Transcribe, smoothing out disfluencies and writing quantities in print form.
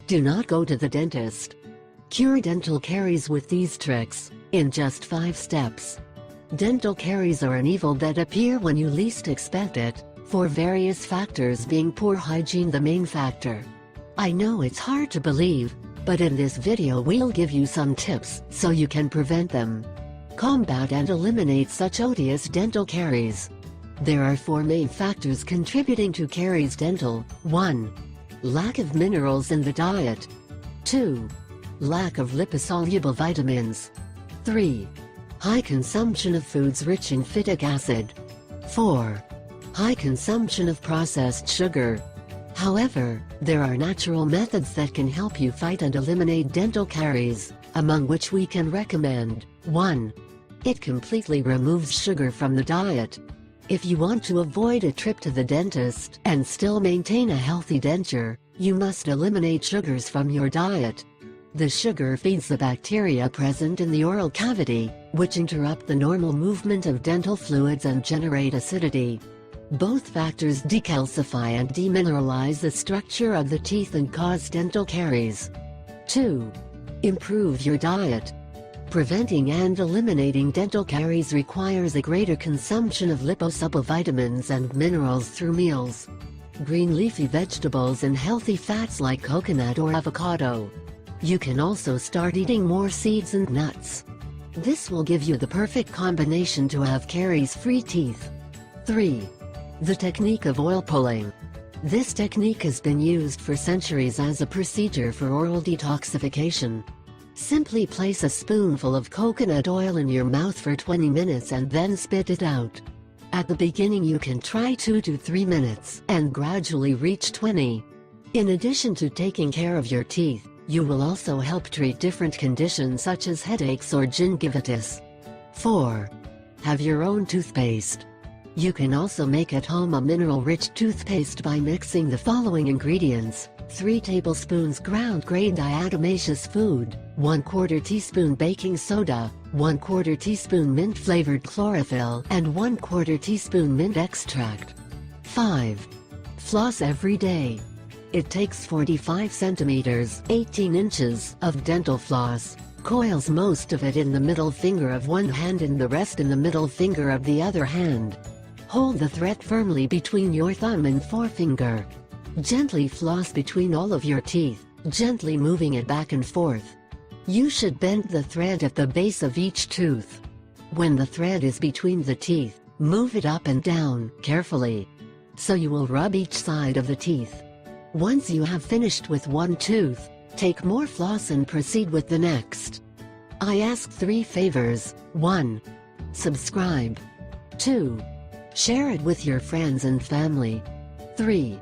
Do not go to the dentist. Cure dental caries with these tricks, in just 5 steps. Dental caries are an evil that appear when you least expect it, for various factors being poor hygiene the main factor. I know it's hard to believe, but in this video we'll give you some tips so you can prevent them. Combat and eliminate such odious dental caries. There are 4 main factors contributing to caries dental. 1. Lack of minerals in the diet. 2. Lack of liposoluble vitamins. 3. High consumption of foods rich in phytic acid. 4. High consumption of processed sugar. However, there are natural methods that can help you fight and eliminate dental caries, among which we can recommend. 1. It completely removes sugar from the diet. If you want to avoid a trip to the dentist and still maintain a healthy denture, you must eliminate sugars from your diet. The sugar feeds the bacteria present in the oral cavity, which interrupt the normal movement of dental fluids and generate acidity. Both factors decalcify and demineralize the structure of the teeth and cause dental caries. 2. Improve your diet. Preventing and eliminating dental caries requires a greater consumption of liposoluble vitamins and minerals through meals. Green leafy vegetables and healthy fats like coconut or avocado. You can also start eating more seeds and nuts. This will give you the perfect combination to have caries-free teeth. 3. The technique of oil pulling. This technique has been used for centuries as a procedure for oral detoxification. Simply place a spoonful of coconut oil in your mouth for 20 minutes and then spit it out. At the beginning you can try 2 to 3 minutes and gradually reach 20. In addition to taking care of your teeth, you will also help treat different conditions such as headaches or gingivitis. 4. Have your own toothpaste. You can also make at home a mineral-rich toothpaste by mixing the following ingredients: 3 tablespoons ground grained diatomaceous food, 1/4 teaspoon baking soda, 1/4 teaspoon mint-flavored chlorophyll, and 1/4 teaspoon mint extract. 5. Floss every day. It takes 45 centimeters, 18 inches, of dental floss. Coils most of it in the middle finger of one hand and the rest in the middle finger of the other hand. Hold the thread firmly between your thumb and forefinger. Gently floss between all of your teeth, gently moving it back and forth. You should bend the thread at the base of each tooth. When the thread is between the teeth, move it up and down, carefully. So you will rub each side of the teeth. Once you have finished with one tooth, take more floss and proceed with the next. I ask 3 favors. 1. Subscribe. 2. Share it with your friends and family. 3.